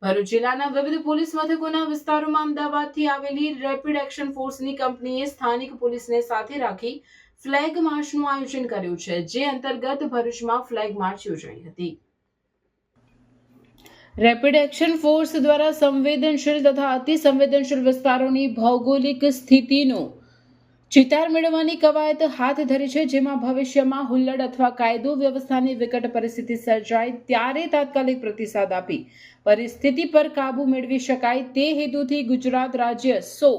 ભરૂચ જિલ્લાના વિવિધ પોલીસ મથકોના વિસ્તારોમાં અમદાવાદથી આવેલી રેપિડ એક્શન ફોર્સની કંપનીએ સ્થાનિક પોલીસને સાથે રાખી ફ્લેગ માર્ચનું આયોજન કર્યું છે, જે અંતર્ગત ભરૂચમાં ફ્લેગ માર્ચ યોજાઈ હતી. રેપિડ એક્શન ફોર્સ દ્વારા સંવેદનશીલ તથા અતિ સંવેદનશીલ વિસ્તારોની ભૌગોલિક સ્થિતિનો ચિતાર મેળવવાની કવાયત હાથ ધરી છે, જેમાં ભવિષ્યમાં હુલ્લડ અથવા કાયદો વ્યવસ્થાની વિકટ પરિસ્થિતિ સર્જાય ત્યારે તાત્કાલિક પ્રતિસાદ આપી પરિસ્થિતિ પર કાબુ મેળવી શકાય તે હેતુથી ગુજરાત રાજ્ય 100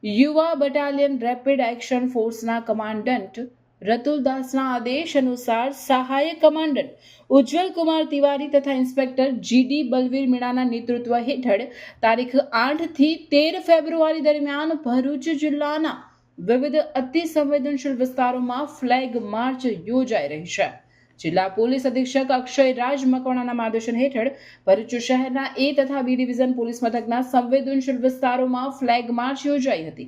યુવા બટાલિયન રેપિડ એક્શન ફોર્સના કમાન્ડન્ટ રતુલદાસના આદેશ અનુસાર સહાયક કમાન્ડન્ટ ઉજ્જવલ કુમાર તિવારી તથા ઇન્સ્પેક્ટર જીડી બલવીર મીણાના નેતૃત્વ હેઠળ તારીખ 8 થી 13 ફેબ્રુઆરી દરમિયાન ભરૂચ જિલ્લાના વિવિધ અતિ સંવેદનશીલ વિસ્તારોમાં ફ્લેગ માર્ચ યોજાઈ રહી છે. જિલ્લા પોલીસ અધિક્ષક અક્ષય રાજ મકવાણાના માર્ગદર્શન હેઠળ ભરૂચ શહેરના એ તથા બી ડિવિઝન પોલીસ મથકના સંવેદનશીલ વિસ્તારોમાં ફ્લેગ માર્ચ યોજાઈ હતી.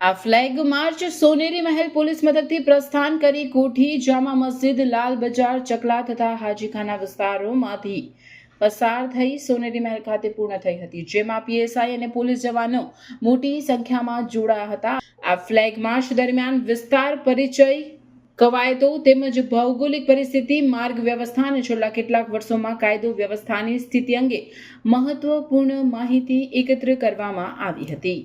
આ ફ્લેગ માર્ચ સોનેરી મહેલ પોલીસ મથકથી પ્રસ્થાન કરી કોઠી, જામા મસ્જિદ, લાલ બજાર, ચકલા તથા હાજીખાના વિસ્તારોમાંથી પસાર થઈ સોનેરી મહેલ ખાતે પૂર્ણ થઈ હતી, જેમાં પીએસઆઈ અને પોલીસ જવાનો મોટી સંખ્યામાં જોડાયા હતા. આ ફ્લેગ માર્ચ દરમિયાન વિસ્તાર પરિચય કવાયતો તેમજ ભૌગોલિક પરિસ્થિતિ, માર્ગ વ્યવસ્થા અને છેલ્લા કેટલાક વર્ષોમાં કાયદો વ્યવસ્થાની સ્થિતિ અંગે મહત્વપૂર્ણ માહિતી એકત્ર કરવામાં આવી હતી.